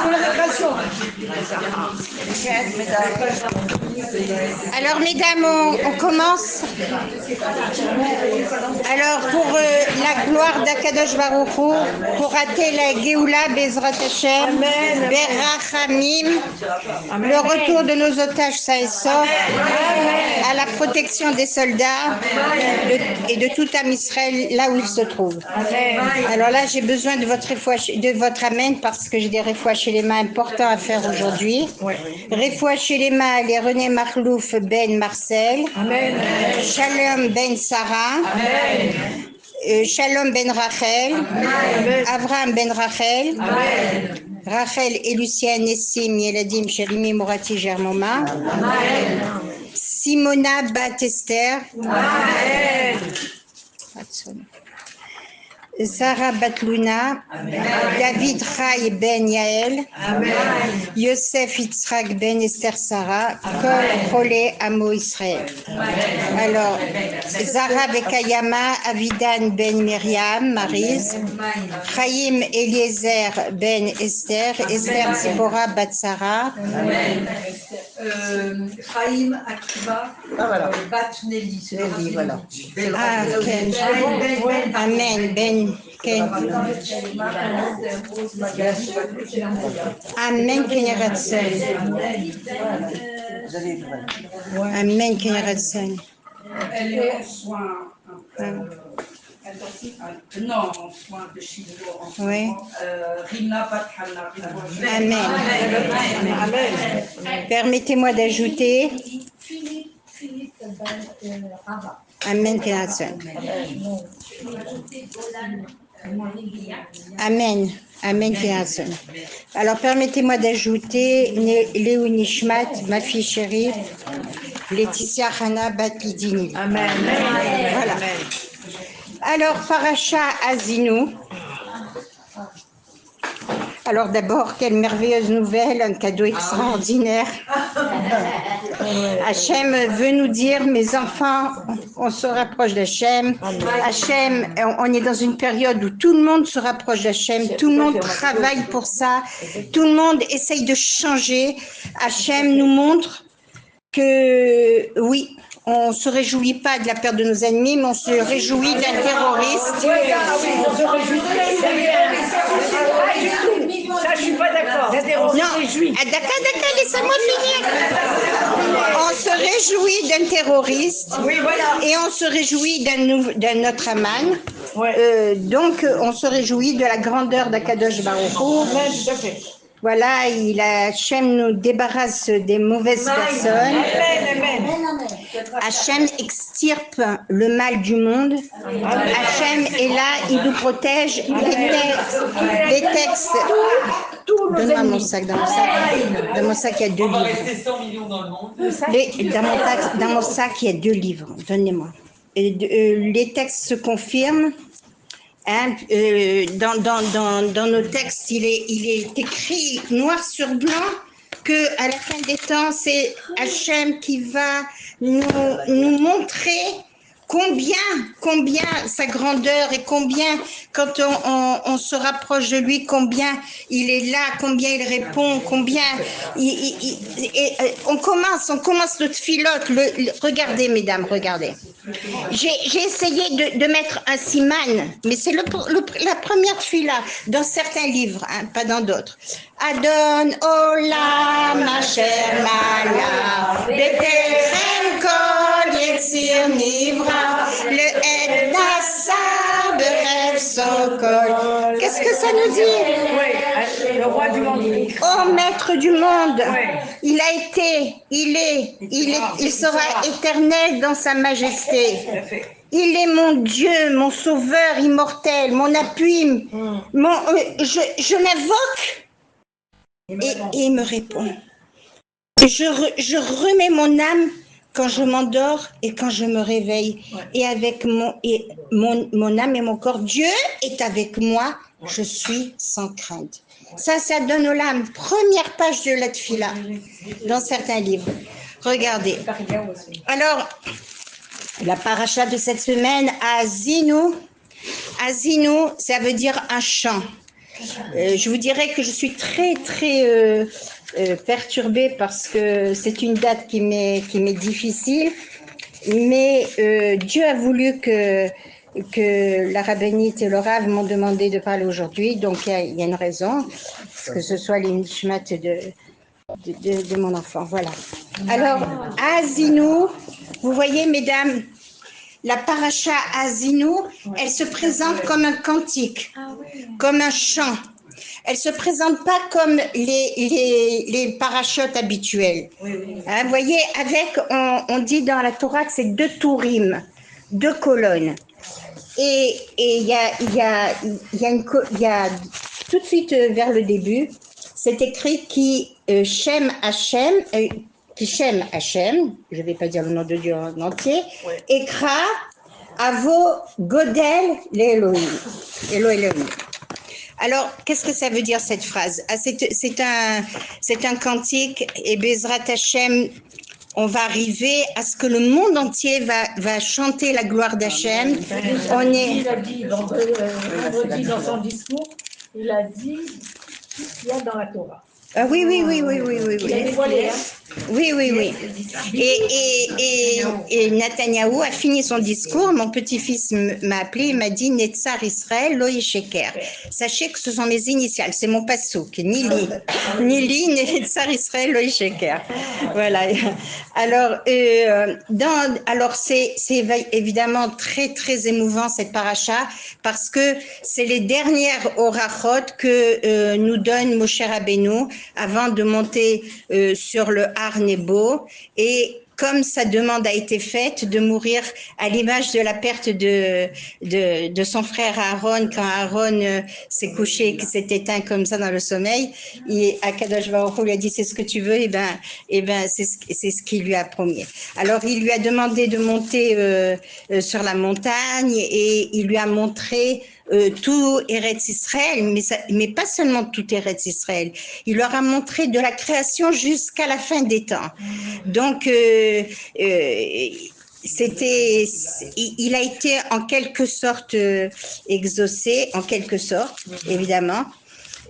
pour la récréation. Alors, mesdames, on commence. Alors, pour la gloire d'Akadosh Baruch Hu, pour rater la Géoula Bezrat Hashem, Berachamim, le retour de nos otages sains et saufs, à la protection des soldats et de tout Am Israël là où ils se trouvent. Alors là, j'ai besoin de votre amen parce que j'ai des réfouachs chez les mains importants à faire aujourd'hui. Réfouachs chez les mains, les René Marlouf Ben Marcel. Amen. Shalom Ben Sarah. Amen. Shalom Ben Rachel. Amen. Avraham Ben Rachel. Amen. Rachel et Lucien Nessim Yeladim Sherimi Morati Germoma. Amen. Simona Bat Esther. Amen. Sarah Batluna, David Ray Ben Yael, Amen. Yosef Yitzhak Ben Esther Sarah, Kol Chole Amo Israël. Alors, Zara Bekayama, Avidan Ben Myriam, Maryse, Chaim Eliezer Ben Esther, Esther Zipora Bat Sarah, Chaim Akiva, Bat Nelly, c'est Nelly, voilà. Ah, Ken. Amen, Ben Ken. Amen, Ken Ratson. Amen, Ken Ratson. Elle est en soins. Non, en soins de chino en ce moment. Rina Bat Hana. Amen. Amen. Permettez-moi d'ajouter. Amen, Ken Ratson. Amen. Amen, Kéhatson. Alors, permettez-moi d'ajouter Léo Nishmat, ma fille chérie, Laetitia Hana Batpidini. Amen. Voilà. Alors, Paracha Azinu. Alors d'abord, quelle merveilleuse nouvelle, un cadeau extraordinaire. Hachem veut nous dire, mes enfants, on se rapproche d'Hachem. Hachem, on est dans une période où tout le monde se rapproche d'Hachem, tout le monde travaille pour ça, tout le monde essaye de changer. Hachem nous montre que, oui, on ne se réjouit pas de la perte de nos ennemis, mais on se réjouit d'un terroriste. Ça, je suis pas d'accord. Non, d'accord, laissez-moi finir. On se réjouit d'un terroriste, oui, voilà. Et on se réjouit d'un autre Aman. Ouais. Donc, on se réjouit de la grandeur d'Akadosh Baruch Hu. Ouais, tout à fait. Voilà, Hachem nous débarrasse des mauvaises personnes. Amen. Hachem extirpe le mal du monde. Hachem est là, il nous protège. Les textes. Donne-moi mon sac. Dans mon sac, il y a 2 livres. On va rester 100 millions dans le monde. Dans mon sac, il y a 2 livres. Donnez-moi. Les textes se confirment. Hein, dans nos textes, il est écrit noir sur blanc que à la fin des temps, c'est Hachem qui va nous montrer combien sa grandeur et combien, quand on se rapproche de lui, combien il est là, combien il répond, combien on commence notre filote. Regardez, mesdames, regardez. J'ai essayé de mettre un siman, mais c'est la première fila dans certains livres, hein, pas dans d'autres. Adon Olam Asher Mala Betelchem Kol Yetzir Nivra Le Et Nasa Berev Sokol. Qu'est-ce que ça nous dit? Oui, le roi du monde. Oh, maître du monde, ouais. Il a été, il sera éternel dans sa majesté. Il est mon Dieu, mon sauveur immortel, mon appui. Je l'invoque et il me répond. Je remets mon âme quand je m'endors et quand je me réveille. Et avec mon âme et mon corps, Dieu est avec moi, je suis sans crainte. Ça donne l'âme. Première page de la Tfila, dans certains livres. Regardez. Alors, la paracha de cette semaine, Azinu, ça veut dire un chant. Je vous dirais que je suis très perturbée parce que c'est une date qui m'est difficile, mais Dieu a voulu que la rabbinite et le rav m'ont demandé de parler aujourd'hui, donc il y a une raison, que ce soit les nishmat de mon enfant, voilà. Alors, Azinu, vous voyez, mesdames, la paracha Azinu, elle se présente comme un cantique, comme un chant. Elle se présente pas comme les parachutes habituels. Hein, vous voyez, on dit dans la Torah que c'est 2 tourim, 2 colonnes. Et il y a tout de suite vers le début, c'est écrit qui Shem Hashem, je ne vais pas dire le nom de Dieu en entier, Ekra Avo Godel l'Elohim. Alors, qu'est-ce que ça veut dire cette phrase? C'est un cantique et Bezrat Hashem, on va arriver à ce que le monde entier va chanter la gloire d'Hachem. Il a dit vendredi dans son discours, il a dit tout ce qu'il y a dans la Torah. Ah oui. Il a dévoilé, hein. Oui. Et Netanyahou a fini son discours. Mon petit-fils m'a appelé et m'a dit Netzar Israël Lo Yisheker. Sachez que ce sont mes initiales, c'est mon passouk, Nili, Netzar Israël Lo Yisheker. Voilà. Alors, c'est évidemment très émouvant cette paracha parce que c'est les dernières orachot que nous donne Moshe Rabbeinu avant de monter sur le Har Nebo, et comme sa demande a été faite de mourir à l'image de la perte de son frère Aaron, quand Aaron s'est couché et qu'il s'est éteint comme ça dans le sommeil, et Akadosh Baruch Hu lui a dit c'est ce que tu veux, et c'est ce qu'il lui a promis. Alors il lui a demandé de monter sur la montagne et il lui a montré tout Eretz Israël, mais pas seulement tout Eretz Israël. Il leur a montré de la création jusqu'à la fin des temps. Donc, il a été en quelque sorte exaucé, en quelque sorte, évidemment.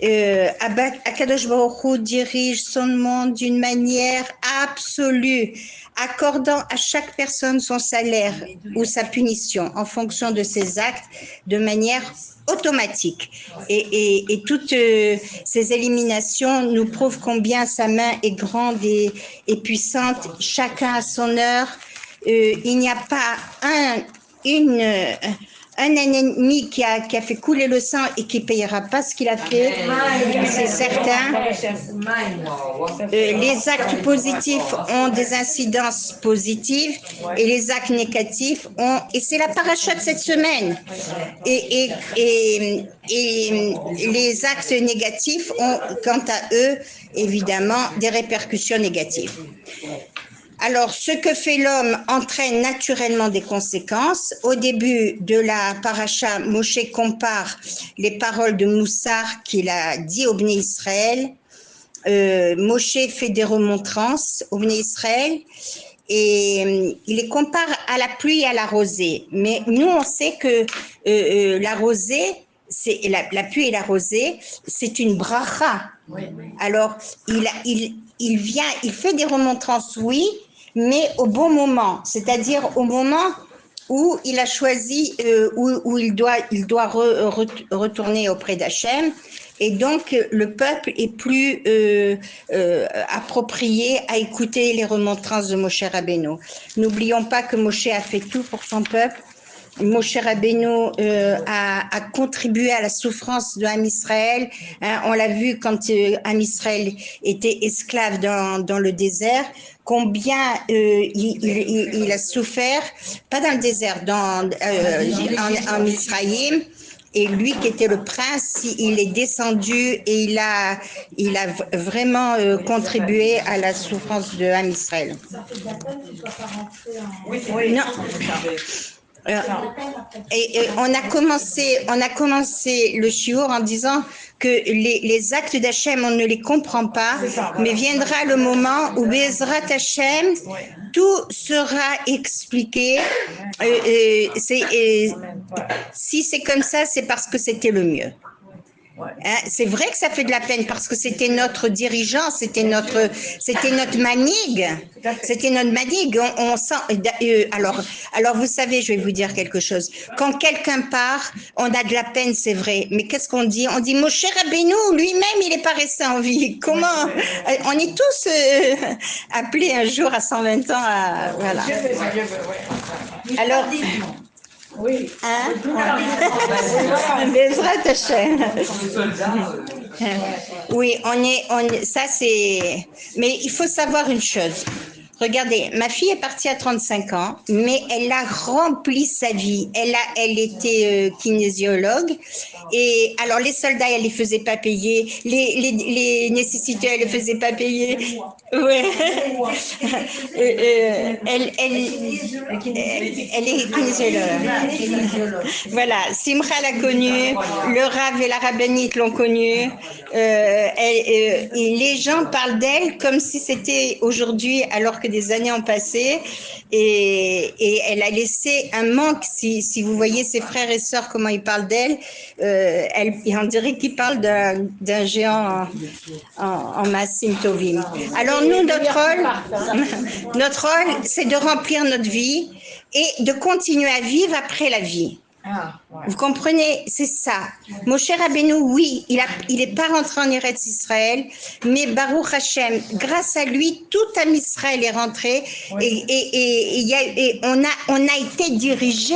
Akadosh Baruch Hu dirige son monde d'une manière absolue, accordant à chaque personne son salaire ou sa punition en fonction de ses actes de manière automatique. Et toutes ces éliminations nous prouvent combien sa main est grande et puissante, chacun à son heure. Il n'y a pas un ennemi qui a fait couler le sang et qui ne payera pas ce qu'il a fait, c'est certain. Les actes positifs ont des incidences positives et les actes négatifs ont... Et c'est la paracha de cette semaine. Et les actes négatifs ont, quant à eux, évidemment, des répercussions négatives. Alors, ce que fait l'homme entraîne naturellement des conséquences. Au début de la paracha, Moshe compare les paroles de Moussar qu'il a dit au Bnei Israël. Moshe fait des remontrances au Bnei Israël et il les compare à la pluie et à la rosée. Mais nous, on sait que la rosée, la pluie et la rosée, c'est une bracha. Alors, il fait des remontrances, oui, mais au bon moment, c'est-à-dire au moment où il a choisi, où il doit retourner auprès d'Hachem, et donc le peuple est plus approprié à écouter les remontrances de Moshe Rabbeinu. N'oublions pas que Moshe a fait tout pour son peuple. Moshe Rabbeinu a contribué à la souffrance de Ham Israël. On l'a vu quand Ham Israël était esclave dans le désert, combien il a souffert, pas dans le désert, en Israël. Et lui qui était le prince, il est descendu et il a vraiment contribué à la souffrance de Ham Israël. Non. Et on a commencé le shiur en disant que les actes d'Hachem, on ne les comprend pas, mais viendra le moment où Bezrat Hachem, tout sera expliqué. Si c'est comme ça, c'est parce que c'était le mieux. Hein, c'est vrai que ça fait de la peine parce que c'était notre dirigeant, c'était notre manigue. C'était notre manigue. On sent, alors, vous savez, je vais vous dire quelque chose. Quand quelqu'un part, on a de la peine, c'est vrai. Mais qu'est-ce qu'on dit? On dit, Moshe Rabbeinu, lui-même, il n'est pas resté en vie. Comment? On est tous appelés un jour à 120 ans à... Voilà. Alors... Oui. Hein? Bezrat Hashem. Oui, ça c'est... Mais il faut savoir une chose. Regardez, ma fille est partie à 35 ans, mais elle a rempli sa vie. Elle était kinésiologue. Et alors, les soldats, elle les faisait pas payer. Les nécessités, elle les faisait pas payer. Ouais. Elle est kinésiologue. Voilà, Simcha l'a connue, le Rav et la Rabbinite l'ont connue. Et les gens parlent d'elle comme si c'était aujourd'hui, alors que des années ont passé. Et elle a laissé un manque. Si vous voyez ses frères et sœurs, comment ils parlent d'elle, on dirait qu'ils parlent d'un géant en Massim Tovim. Alors nous, notre rôle, c'est de remplir notre vie et de continuer à vivre après la vie. Vous comprenez, c'est ça. Moshe Rabbeinu, oui, il n'est pas rentré en Eretz Israël, mais Baruch Hashem, grâce à lui, tout Am Israël est rentré et on a été dirigé.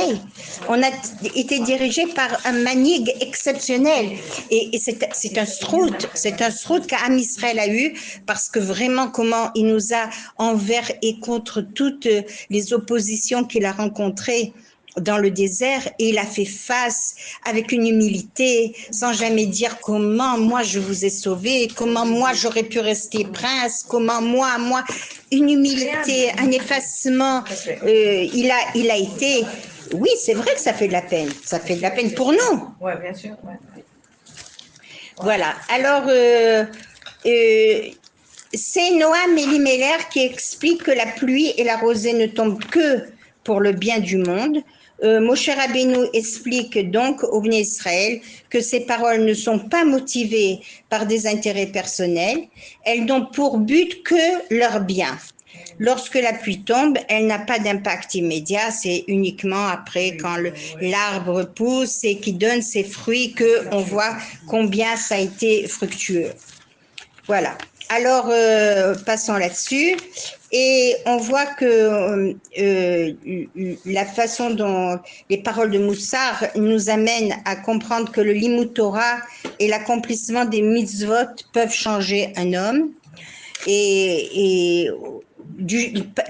On a été dirigé par un manig exceptionnel. Et c'est un srout qu'Am Israël a eu, parce que vraiment, comment il nous a envers et contre toutes les oppositions qu'il a rencontrées dans le désert, et il a fait face avec une humilité, sans jamais dire comment moi je vous ai sauvé, comment moi j'aurais pu rester prince, comment moi, une humilité, un effacement. Il a été, oui, c'est vrai que ça fait de la peine, ça fait de la peine pour nous. Oui, bien sûr. Ouais. Voilà, alors c'est Noam Elimelech qui explique que la pluie et la rosée ne tombent que pour le bien du monde. Moshe Rabbeinu explique donc au Bnei Israël que ces paroles ne sont pas motivées par des intérêts personnels, elles n'ont pour but que leur bien. Lorsque la pluie tombe, elle n'a pas d'impact immédiat, c'est uniquement après quand l'arbre pousse et qui donne ses fruits qu'on voit combien ça a été fructueux. Voilà. Alors, passons là-dessus. Et on voit que la façon dont les paroles de Moussar nous amènent à comprendre que le Limud Torah et l'accomplissement des mitzvot peuvent changer un homme. Et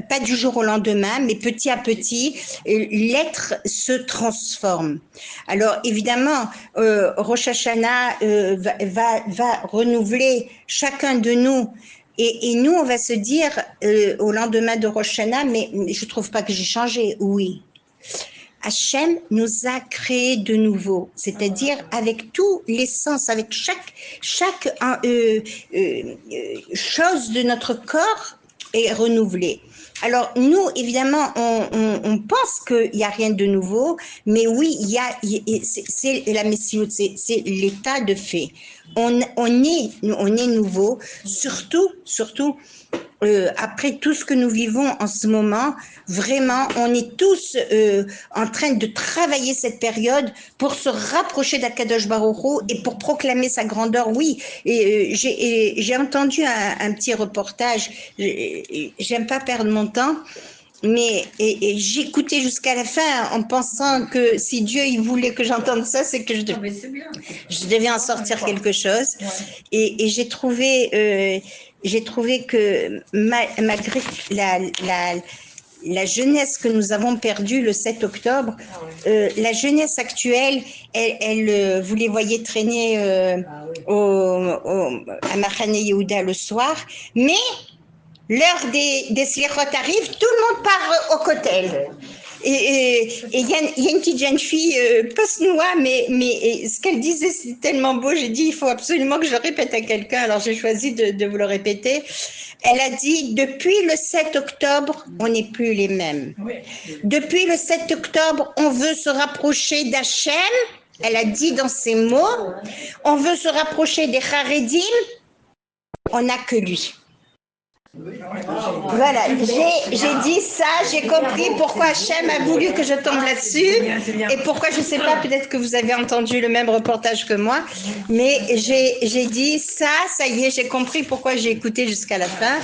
pas du jour au lendemain, mais petit à petit, l'être se transforme. Alors évidemment, Rosh Hashanah va renouveler chacun de nous. Et nous, on va se dire au lendemain de Rosh Hashanah, mais je trouve pas que j'ai changé. Oui. Hachem nous a créés de nouveau, c'est-à-dire avec tous les sens, avec chaque chose de notre corps est renouvelée. Alors nous, évidemment, on pense qu'il n'y a rien de nouveau, mais oui, c'est la Messiout, c'est l'état de fait. On est nouveau, surtout après tout ce que nous vivons en ce moment, vraiment, on est tous en train de travailler cette période pour se rapprocher d'Akadosh Baruch Hu et pour proclamer sa grandeur. Oui, et j'ai entendu un petit reportage, j'aime pas perdre mon temps, mais j'écoutais jusqu'à la fin en pensant que si Dieu il voulait que j'entende ça, c'est que je devais en sortir quelque chose. Et j'ai trouvé que malgré la jeunesse que nous avons perdue le 7 octobre, la jeunesse actuelle, vous les voyez traîner à Machane Yehuda le soir, mais l'heure des slichot arrive, tout le monde part au kotel. Et il y a une petite jeune fille, post-noix, mais ce qu'elle disait, c'est tellement beau. J'ai dit, il faut absolument que je le répète à quelqu'un. Alors, j'ai choisi de vous le répéter. Elle a dit, depuis le 7 octobre, on n'est plus les mêmes. Oui. Depuis le 7 octobre, on veut se rapprocher d'Hachem, Elle a dit dans ces mots, on veut se rapprocher des Haredim, on n'a que lui. Voilà, j'ai dit ça, j'ai compris pourquoi Hachem a voulu que je tombe là-dessus et pourquoi, je ne sais pas, peut-être que vous avez entendu le même reportage que moi, mais j'ai dit ça y est, j'ai compris pourquoi j'ai écouté jusqu'à la fin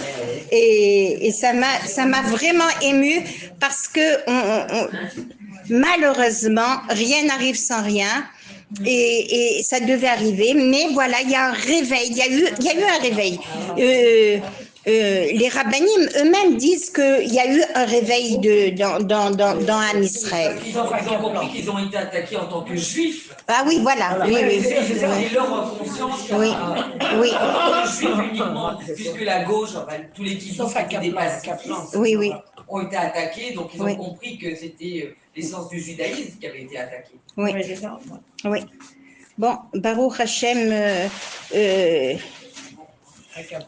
et ça m'a vraiment émue parce que malheureusement, rien n'arrive sans rien. Et ça devait arriver, mais voilà, il y a un réveil, il y a eu un réveil. Les rabbinim eux-mêmes disent qu'il y a eu un réveil dans Am Israël. Ils ont compris qu'ils ont été attaqués en tant que juifs. Ah oui, voilà. Oui. Et leur conscience. Oui. Juifs uniquement, puisque la gauche, enfin, tous les qui étaient des pacifiques, Oui. ont été attaqués, donc ils ont compris que c'était l'essence du judaïsme qui avait été attaquée. Oui. Bon, Baruch Hashem,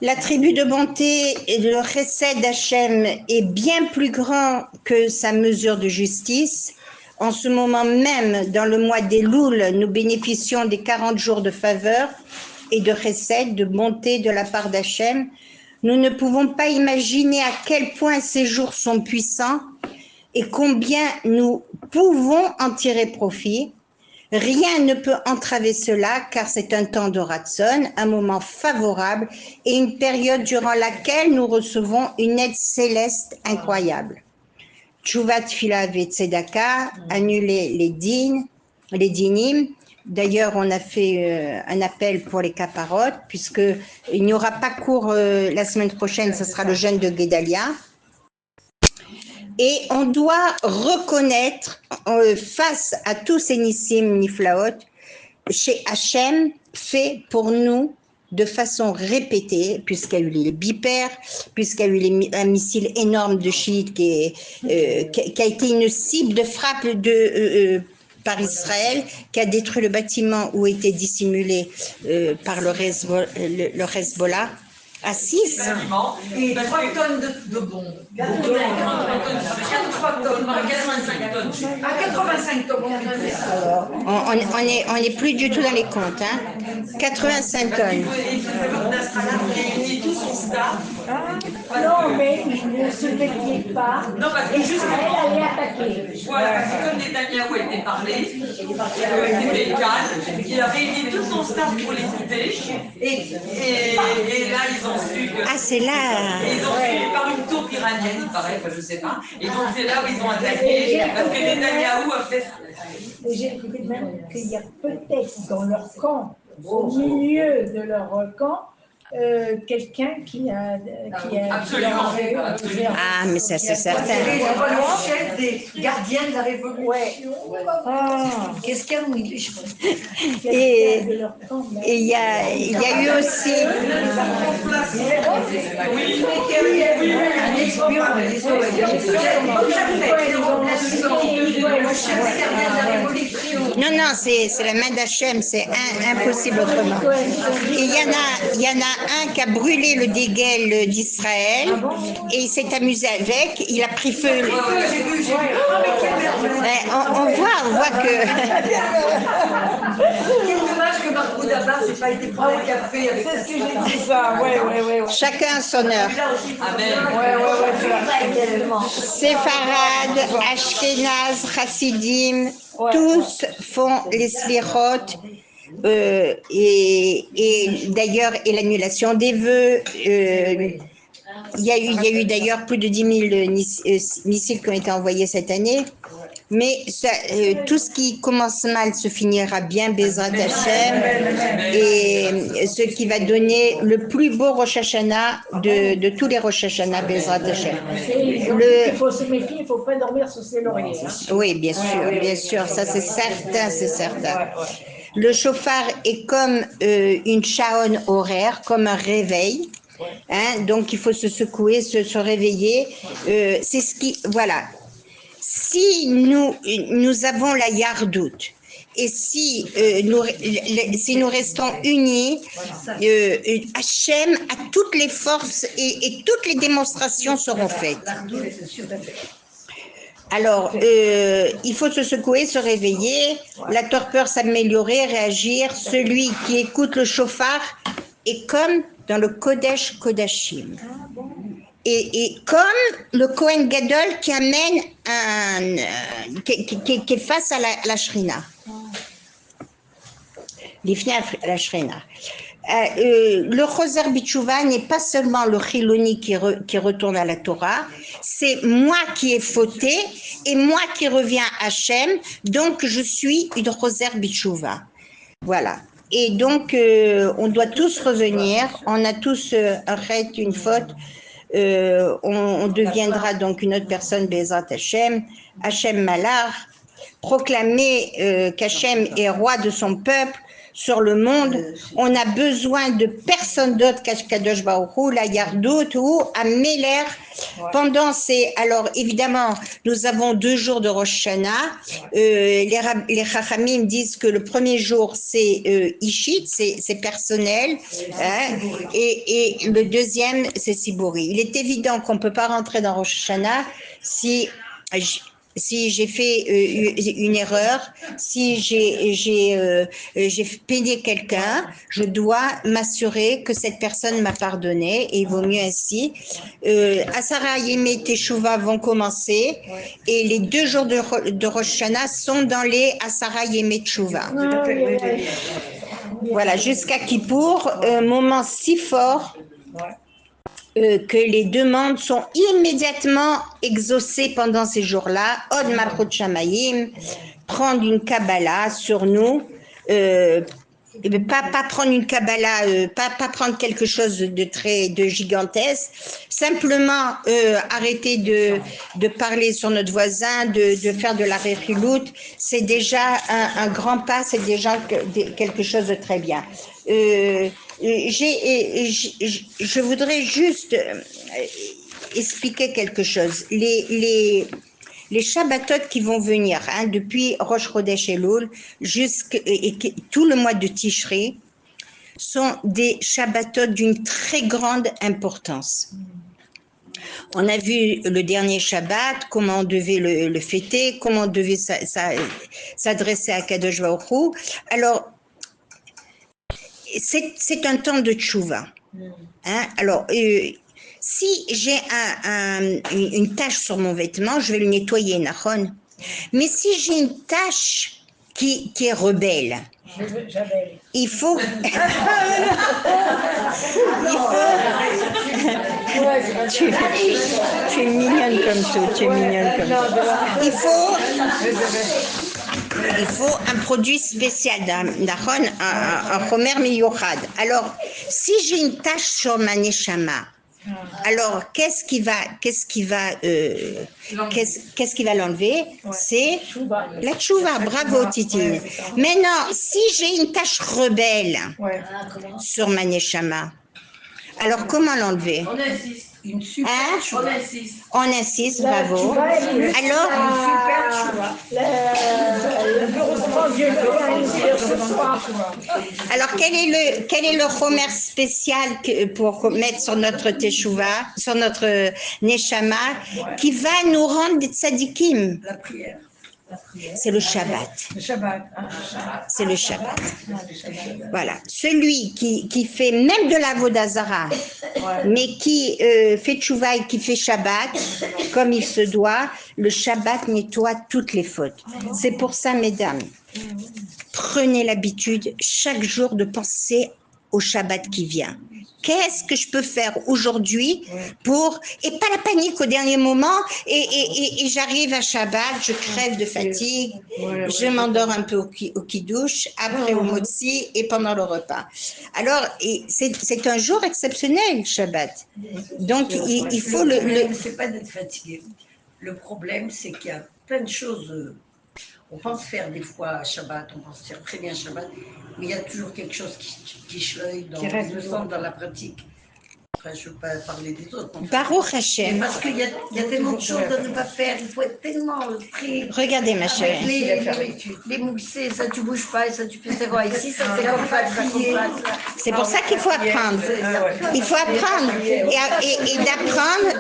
la tribu de bonté et le chesed d'Hachem est bien plus grand que sa mesure de justice. En ce moment même, dans le mois d'Elul, nous bénéficions des 40 jours de faveur et de chesed, de bonté de la part d'Hachem. Nous ne pouvons pas imaginer à quel point ces jours sont puissants et combien nous pouvons en tirer profit. Rien ne peut entraver cela car c'est un temps de Ratson, un moment favorable et une période durant laquelle nous recevons une aide céleste incroyable. Tchouvat Tfila Tzedaka, annuler les dinim. D'ailleurs, on a fait un appel pour les caparotes puisqu'il n'y aura pas cours la semaine prochaine, ce sera le jeûne de Guédalia. Et on doit reconnaître face à tous ces Nissim Niflaot, chez Hachem fait pour nous de façon répétée, puisqu'il y a eu les bipères, puisqu'il y a eu un missile énorme de chiites qui a été une cible de frappe par Israël, qui a détruit le bâtiment où était dissimulé par le Hezbollah. À 6 et 3 tonnes de bombes. 83 tonnes, 85 tonnes. À 85 tonnes. On n'est plus du tout dans les comptes, hein. 85 tonnes. Et réunit tout son staff. Non, mais il ne se méfiait pas. Non, parce que justement, Elle allait attaquer. voilà, parce que comme Netanyahou a été parlé, c'était calme, il a réuni tout son staff pour l'écouter, et là, ils ont su que... Ah, c'est là. Ils ont su par une tour iranienne, il paraît, enfin, je sais pas, et donc c'est là où ils ont attaqué, parce que Netanyahou a fait... Et j'ai écouté même qu'il y a peut-être dans leur camp, au milieu de leur camp, quelqu'un qui a Absolument. Ah, mais ça, c'est certain. C'est le chef des gardiens de la Révolution. Ouais. Qu'est-ce qu'il y a, oui, Et il y a eu aussi... Un espion, Non, c'est la main d'Hachem, c'est impossible autrement. Et il y en a un qui a brûlé le déguel d'Israël et il s'est amusé avec, il a pris feu. On voit que... Quel dommage que Mahmoud Abbas n'ait pas été prendre un café avec... C'est ce que j'ai dit ça, ouais. Chacun a son heure. Séfarade, Ashkenaz, Chassidim, tous font les slichot et d'ailleurs et l'annulation des vœux. Il y a eu d'ailleurs plus de 10 000 missiles qui ont été envoyés cette année. Mais tout ce qui commence mal se finira bien, Bezrat Hashem, et ce qui va donner le plus beau Rosh Hashanah de tous les Rosh Hashanah, Bezrat Hashem. Il faut se méfier, il ne faut pas dormir sur ses lauriers. Oui, bien sûr, ça c'est certain. Le chauffard est comme une shaon horaire, comme un réveil. Hein, donc il faut se secouer, se réveiller. C'est ce qui, voilà. Si nous avons la yardout et si nous restons unis, Hachem a toutes les forces et toutes les démonstrations seront faites. Alors, il faut se secouer, se réveiller, la torpeur s'améliorer, réagir. Celui qui écoute le chauffard est comme dans le Kodesh Kodashim. Et comme le Kohen Gadol qui amène qui est face à la Shrina. L'ifnei la Shrina. Le Choser Bitchouva n'est pas seulement le Chiloni qui retourne à la Torah, c'est moi qui ai fauté et moi qui reviens à Hachem, donc je suis une Choser Bitchouva. Voilà. Et donc, on doit tous revenir, on a tous une faute, on deviendra donc une autre personne, Bezrat Hachem, Hachem Malach, proclamer qu'Hachem est roi de son peuple, sur le monde, on a besoin de personne d'autre qu'Akadosh Baruch Hu, la Yardout ou Améler. Pendant alors évidemment, nous avons 2 jours de Rosh Hashanah. Les Chachamim disent que le premier jour c'est Ishit, c'est personnel, hein, et le deuxième c'est Sibouri. Il est évident qu'on ne peut pas rentrer dans Rosh Hashanah si j'ai fait une erreur, si j'ai peiné quelqu'un, je dois m'assurer que cette personne m'a pardonné, et il vaut mieux ainsi. Asara Yemei Teshuvah vont commencer, et les 2 jours de Rosh Hashanah sont dans les Asara Yemei Teshuvah. Voilà, jusqu'à Kippour, moment si fort que les demandes sont immédiatement exaucées pendant ces jours-là. Od Malchut Shamayim, prendre une Kabbalah sur nous, pas prendre une Kabbalah, pas prendre quelque chose de gigantesque, simplement arrêter de parler sur notre voisin, de faire de la réchiloute, c'est déjà un grand pas, c'est déjà quelque chose de très bien. Je voudrais juste expliquer quelque chose. Les Shabbatot qui vont venir, hein, depuis Rosh Chodesh Elul et tout le mois de Tishri, sont des Shabbatot d'une très grande importance. On a vu le dernier Shabbat, comment on devait le fêter, comment on devait s'adresser à Kadosh Baruch Hu. Alors, c'est un temps de tchouva. Hein? Alors, si j'ai une tache sur mon vêtement, je vais le nettoyer, Nachon. Mais si j'ai une tache qui est rebelle, il faut... tu es mignonne comme tout, tu es mignonne comme tout. Il faut un produit spécial, un chomer miyuchad. Alors, si j'ai une tache sur ma neshama, alors qu'est-ce qui va l'enlever? C'est la tchouva. Bravo Titi. Maintenant, si j'ai une tache rebelle sur ma neshama, alors comment l'enlever? Une super On insiste, bravo. Alors, quel est le chomer spécial pour mettre sur notre teshuva, sur notre neshama, qui va nous rendre des tzadikim? La prière. C'est le Shabbat. C'est le Shabbat. Voilà. Celui qui fait même de la Vodazara, mais qui fait tchouva et qui fait Shabbat, comme il se doit, le Shabbat nettoie toutes les fautes. C'est pour ça, mesdames, prenez l'habitude chaque jour de penser au Shabbat qui vient. Qu'est-ce que je peux faire aujourd'hui et pas la panique au dernier moment, et j'arrive à Shabbat, je crève de fatigue, je m'endors un peu au kiddush, après au motzi et pendant le repas. Alors, c'est un jour exceptionnel, Shabbat. Donc, il faut c'est pas d'être fatigué. Le problème, c'est qu'il y a plein de choses. On pense faire des fois Shabbat, on pense faire très bien Shabbat, mais il y a toujours quelque chose qui chloie dans la pratique. Enfin, je ne veux pas parler des autres. Baruch Hashem. Parce qu'il y a tellement de choses à ne pas faire, il faut être tellement pris. Regardez, ma chérie. Les moussés, ça tu bouges pas, et ça tu fais savoir ici, ça c'est comme ça. C'est pour ça qu'il faut apprendre. Il faut apprendre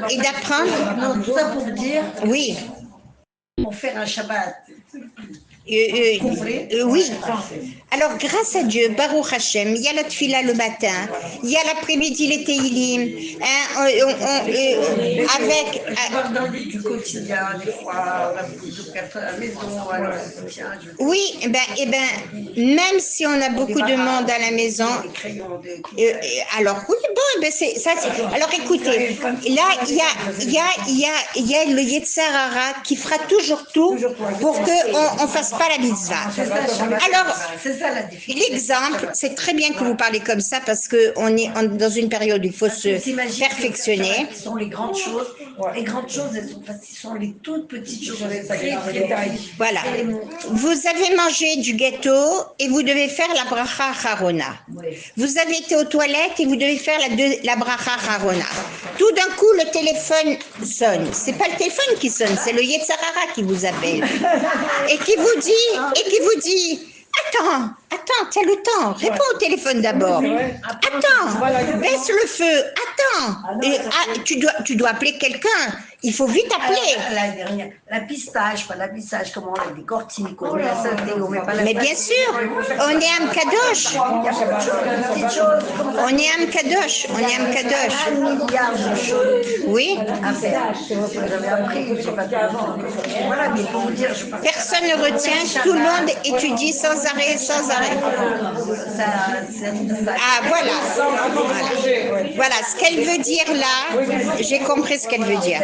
et d'apprendre. Non, tout ça pour dire. Oui. pour faire un Shabbat. Oui. Alors, grâce à Dieu, Baruch Hashem, il y a la tfila le matin, il y a l'après-midi les Teilim, avec... Du quotidien, des fois, on a beaucoup de personnes à la maison, alors tiens, oui, même si on a beaucoup de monde à la maison, alors oui, bon, alors écoutez, là, il y a le Yetzer Hara qui fera toujours tout pour qu'on ne fasse pas la mitzvah. Alors, l'exemple, c'est très bien que vous parlez comme ça parce qu'on est dans une période où il faut se perfectionner. Ce sont les grandes choses. Les grandes choses, ce sont les toutes petites choses. Voilà. Vous avez mangé du gâteau et vous devez faire la bracha harona. Vous avez été aux toilettes et vous devez faire la bracha harona. Tout d'un coup, le téléphone sonne. C'est pas le téléphone qui sonne, c'est le Yetzer Hara qui vous appelle et qui vous dit attends, t'as le temps, réponds au téléphone d'abord. Attends, baisse le feu, attends. Tu dois appeler quelqu'un. Il faut vite appeler. La pistache, comme on l'a décortique, on met la saleté, on met pas la... Mais bien sûr, on est Am Kadosh. On est Am Kadosh. Un milliard de choses Oui. à faire. J'avais appris, je sais pas comment. Voilà, mais pour vous dire, personne ne retient, tout le monde étudie sans arrêt. Ah, voilà. Voilà, ce qu'elle veut dire là, j'ai compris ce qu'elle veut dire.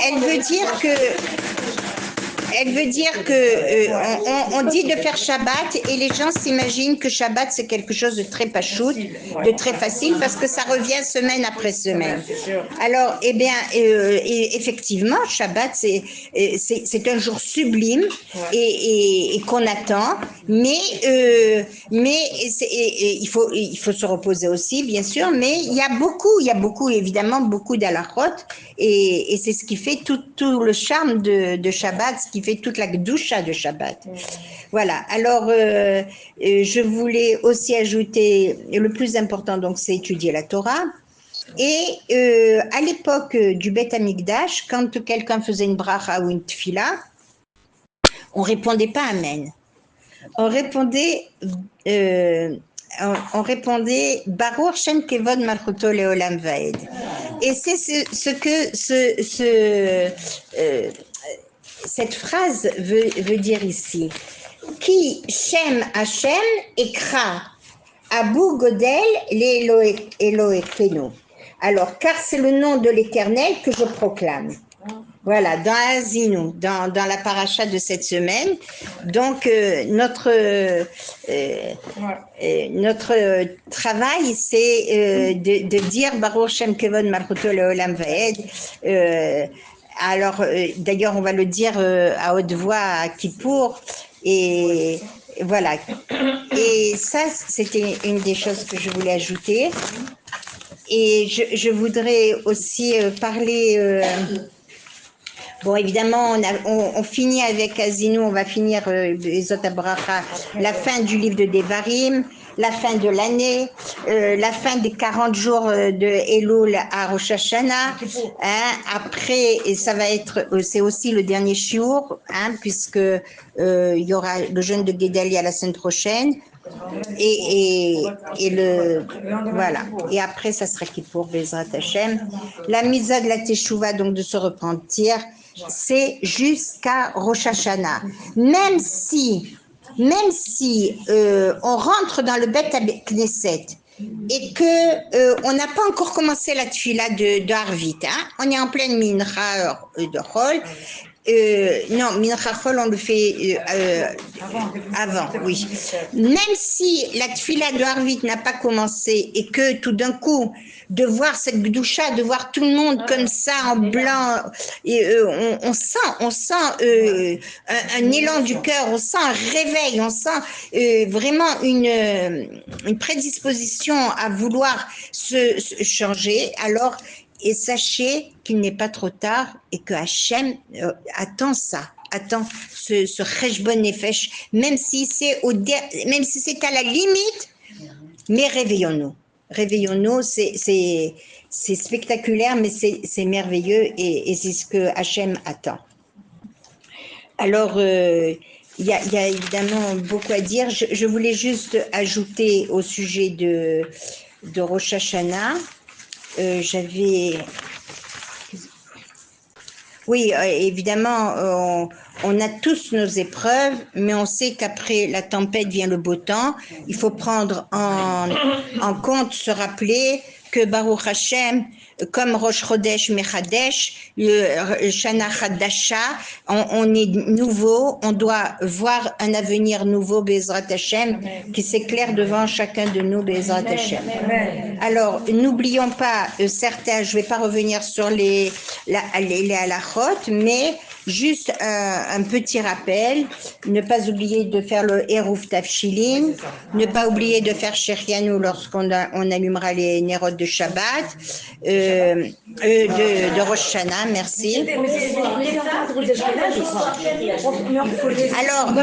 Elle veut dire que on dit de faire Shabbat et les gens s'imaginent que Shabbat c'est quelque chose de très pachout, de très facile parce que ça revient semaine après semaine. Alors, effectivement, Shabbat c'est un jour sublime et qu'on attend, mais il faut se reposer aussi, bien sûr, mais il y a beaucoup évidemment beaucoup d'halachot et c'est ce qui fait tout le charme de Shabbat, ce qui fait toute la gdusha de Shabbat. Voilà. Alors, je voulais aussi ajouter le plus important, donc, c'est étudier la Torah. Et à l'époque du Beth Amikdash, quand quelqu'un faisait une bracha ou une tfila, on répondait pas amen. On répondait Baruch Shem Kevod Malchuto Leolam Vaed. Et c'est cette phrase veut dire ici. Qui Shem Hashem Ekra Abu Godel Elohekenu. Alors, car c'est le nom de l'Éternel que je proclame. Voilà, dans Azinu, dans la paracha de cette semaine. Donc, notre travail, c'est de dire Baruch Shem Kevod Malchuto Leolam Vaed. Alors, d'ailleurs, on va le dire à haute voix à Kippour. Et voilà. Et ça, c'était une des choses que je voulais ajouter. Et je voudrais aussi parler... bon, évidemment, on finit avec Azinu, on va finir Bezot HaBracha, la fin du livre de Devarim, la fin de l'année, la fin des 40 jours de Elul à Rosh Hashanah. Après, et ça va être, c'est aussi le dernier shiur, puisque il y aura le jeûne de Guédalia la semaine prochaine. Et voilà. Et après, ça sera Kippour, Bezrat Hashem. La misa de la Teshuvah, donc de se repentir, c'est jusqu'à Rosh Hashanah. Même si on rentre dans le Beth Knesset et que on n'a pas encore commencé la tfila de Harvit, on est en pleine mincha de Chol. Non, Mincha Chol, on le fait avant, oui. Même si la tfila de Harvit n'a pas commencé et que tout d'un coup, de voir cette gdusha, de voir tout le monde comme ça en blanc, et on sent un élan du cœur, on sent un réveil, on sent vraiment une prédisposition à vouloir se changer. Alors, et sachez qu'il n'est pas trop tard et que Hachem attend ça, attend ce cheshbon nefesh, même si c'est à la limite, mais réveillons-nous. Réveillons-nous, c'est spectaculaire, mais c'est merveilleux et c'est ce que Hachem attend. Alors, il y a évidemment beaucoup à dire. Je voulais juste ajouter au sujet de Rosh Hashanah. Oui, évidemment, on a tous nos épreuves, mais on sait qu'après la tempête vient le beau temps. Il faut prendre en compte, se rappeler que Baruch Hashem, comme Rosh Chodesh Mechadesh, le Shana Chadasha, on est nouveau, on doit voir un avenir nouveau, Bezrat Hashem, qui s'éclaire devant chacun de nous, Bezrat Hashem. Alors, n'oublions pas certains, je ne vais pas revenir sur les halachot, mais juste un petit rappel, ne pas oublier de faire le Eruv Tafshilin, ne pas oublier de faire Sherianu lorsqu'on allumera les Nerot de Shabbat, de Rosh Hashanah, merci. Alors,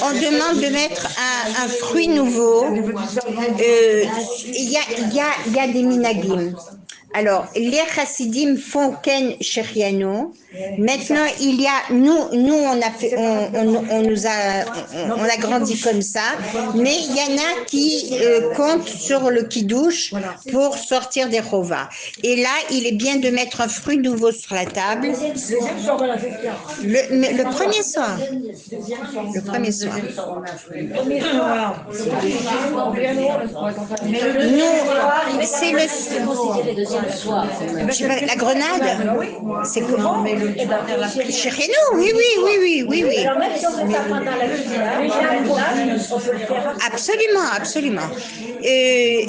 on demande de mettre un fruit nouveau. Il y a des minagim. Alors, les chassidim font ken sheriano. Maintenant, il y a nous on a grandi comme ça, mais il y en a qui comptent sur le kiddush pour sortir des chovas. Et là, il est bien de mettre un fruit nouveau sur la table. Le premier soir. Le premier soir. Nous, c'est le la grenade, c'est comment? Chez nous, oui. Absolument. Les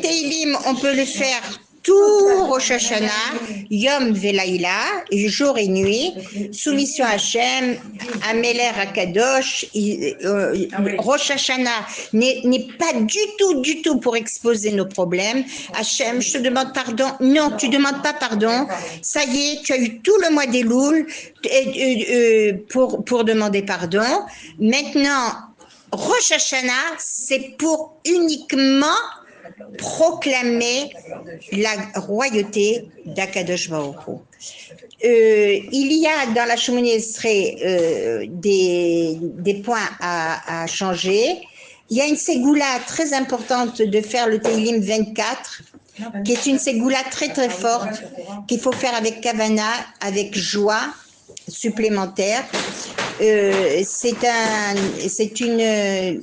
Teilim, on peut le faire tout Rosh Hashanah, Yom Velaïla, jour et nuit, soumission à Hachem, Ameler Akadosh, Rosh Hashanah n'est pas du tout pour exposer nos problèmes. Hachem, je te demande pardon. Non, tu ne demandes pas pardon. Ça y est, tu as eu tout le mois des Louls pour demander pardon. Maintenant, Rosh Hashanah, c'est pour uniquement proclamer la royauté d'Akadosh Baruch Hu. Il y a dans la Shemoni Esrei des points à changer. Il y a une ségoula très importante de faire le Teilim 24, qui est une ségoula très forte, qu'il faut faire avec kavana, avec joie supplémentaire. C'est une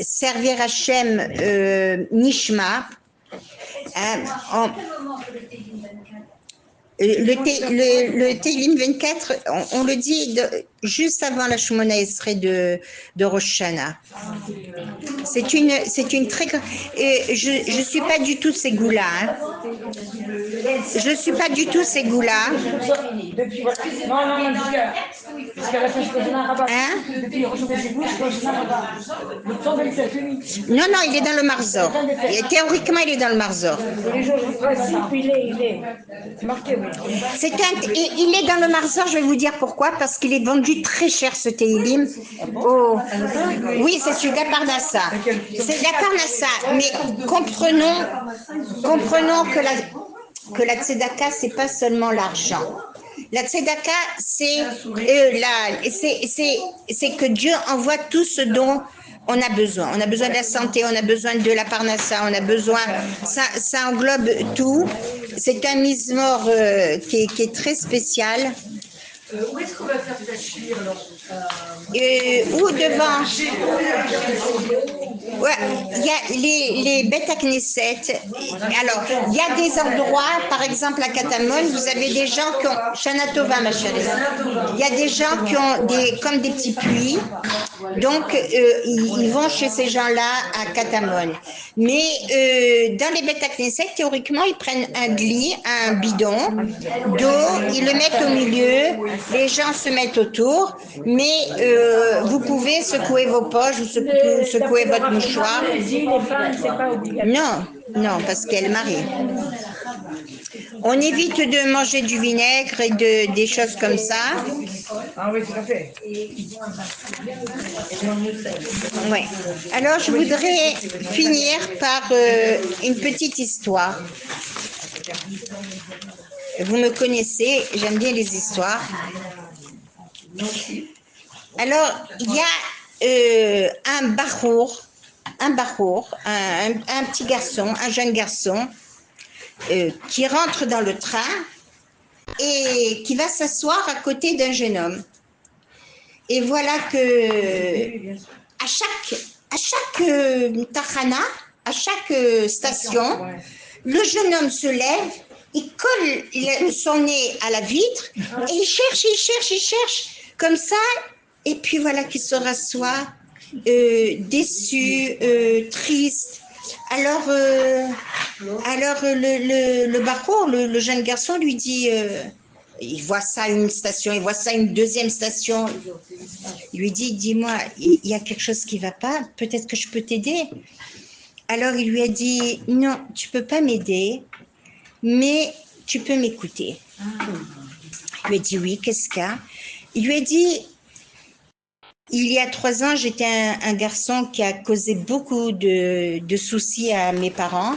servir Hachem Nishma. Le Teilim 24, on le dit juste avant la Shemona Esrei de Rosh Hashanah. C'est une très grande... Je suis pas du tout ségoula. Hein. Je suis pas du tout ségoula. Hein? Non, il est dans le Marzor. Théoriquement, il est dans le Marzor. Il est dans le Marzor, je vais vous dire pourquoi, parce qu'il est vendu très cher ce Teilim. Oh. Oui, c'est celui d'Aparnassa. C'est d'Aparnassa, mais comprenons que la tzedaka, c'est pas seulement l'argent. La tzedaka, c'est que Dieu envoie tout ce dont on a besoin. On a besoin de la santé, on a besoin de la parnassa, on a besoin... Ça englobe tout. C'est un mizmor qui est très spécial. Où est-ce qu'on va faire tachir alors Où devant? Ouais, il y a les Beth Knesset. Alors, il y a des endroits, par exemple à Katamon, vous avez des gens qui ont Shana Tova, ma chérie. Il y a des gens qui ont comme des petits puits. Donc, ils vont chez ces gens-là à Katamon. Mais dans les Beth Knesset, théoriquement, ils prennent un gli, un bidon d'eau, ils le mettent au milieu. Les gens se mettent autour, mais vous pouvez secouer vos poches, ou secouer votre mouchoir. Non, parce qu'elle marie. On évite de manger du vinaigre et des choses comme ça. Ah oui, tout à fait. Oui. Alors, je voudrais finir par une petite histoire. Vous me connaissez, j'aime bien les histoires. Alors, il y a un petit garçon, un jeune garçon, qui rentre dans le train et qui va s'asseoir à côté d'un jeune homme. Et voilà que à chaque tahana, à chaque station, le jeune homme se lève, il colle son nez à la vitre et il cherche, comme ça, et puis voilà qu'il se rassoit, déçu, triste. Alors le Bachour, le jeune garçon, lui dit, il voit ça une station, il voit ça une deuxième station. Il lui dit, dis-moi, il y a quelque chose qui ne va pas, peut-être que je peux t'aider. Alors il lui a dit, non, tu ne peux pas m'aider, mais tu peux m'écouter. Il lui a dit, oui, qu'est-ce qu'il y a? Il lui a dit, il y a 3 ans, j'étais un garçon qui a causé beaucoup de soucis à mes parents.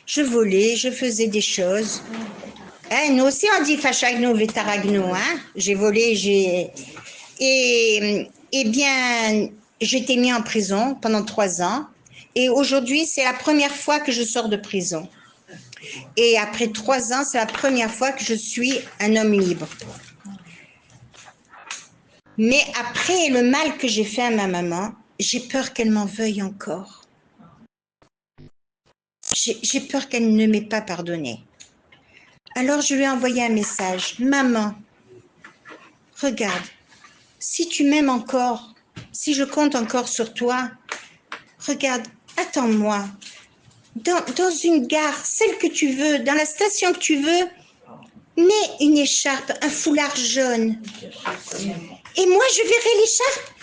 Je volais, je faisais des choses. Hein, nous aussi, on dit fachagnou, vetaragnou. Hein? J'ai volé, Eh bien, j'ai été mis en prison pendant 3 ans. Et aujourd'hui, c'est la première fois que je sors de prison. Et après 3 ans, c'est la première fois que je suis un homme libre. Mais après le mal que j'ai fait à ma maman, j'ai peur qu'elle m'en veuille encore. J'ai peur qu'elle ne m'ait pas pardonné. Alors je lui ai envoyé un message. Maman, regarde, si tu m'aimes encore, si je compte encore sur toi, regarde, attends-moi. Dans une gare, celle que tu veux, dans la station que tu veux, mets une écharpe, un foulard jaune. Et moi, je verrai l'écharpe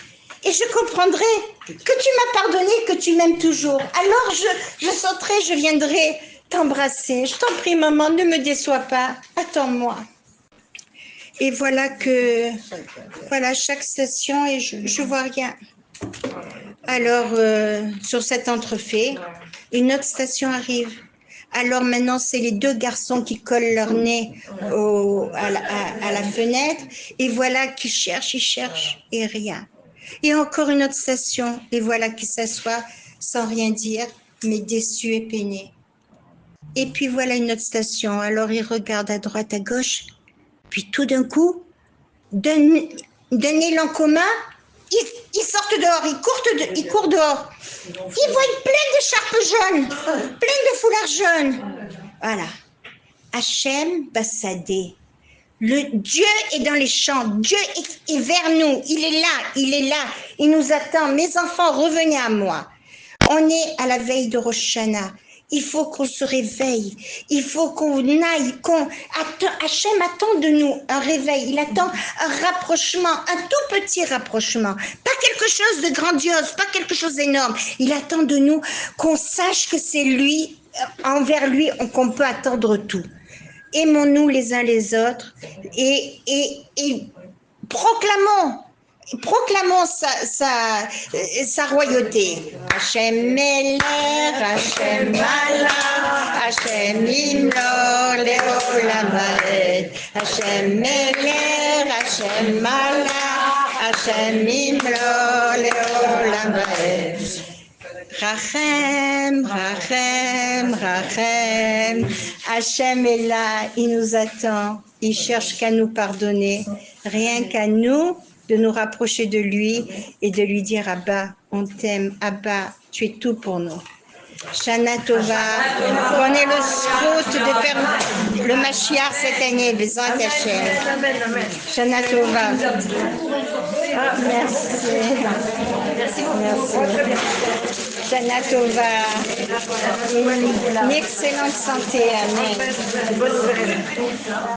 et je comprendrai que tu m'as pardonné, que tu m'aimes toujours. Alors, je sauterai, je viendrai t'embrasser. Je t'en prie, maman, ne me déçois pas. Attends-moi. Et voilà chaque station et je vois rien. Alors, sur cet entrefait, une autre station arrive. Alors maintenant, c'est les 2 garçons qui collent leur nez à la fenêtre. Et voilà qu'ils cherchent, ils cherchent et rien. Et encore une autre station. Et voilà qu'ils s'assoient sans rien dire, mais déçus et peinés. Et puis voilà une autre station. Alors ils regardent à droite, à gauche. Puis tout d'un coup, d'un élan commun, ils sortent dehors, ils courent dehors. Ils voient plein d'écharpes jaunes, plein de foulards jaunes. Voilà. Hachem Bassadé. Le Dieu est dans les champs. Dieu est vers nous. Il est là. Il nous attend. Mes enfants, revenez à moi. On est à la veille de Rosh Hashanah. Il faut qu'on se réveille. Il faut qu'on aille. Hachem attend de nous un réveil. Il attend un rapprochement, un tout petit rapprochement. Pas quelque chose de grandiose, pas quelque chose d'énorme. Il attend de nous qu'on sache que c'est lui, envers lui, qu'on peut attendre tout. Aimons-nous les uns les autres et proclamons sa royauté. Hachem Melech, Hachem Malach, Hachem Imlor Leolam Vaed. Hachem Melech, Hachem Malach, Hachem Imlor Leolam Vaed. Rachem, Rachem, Rachem. Hachem est là, il nous attend, il cherche qu'à nous pardonner, rien qu'à nous de nous rapprocher de lui et de lui dire Abba, on t'aime, Abba, tu es tout pour nous. Shana Tova, prenez le scout de faire le Mashiach cette année, Bezrat Hashem. Shana Tova. Merci. Shana Tova. Une excellente santé, amen.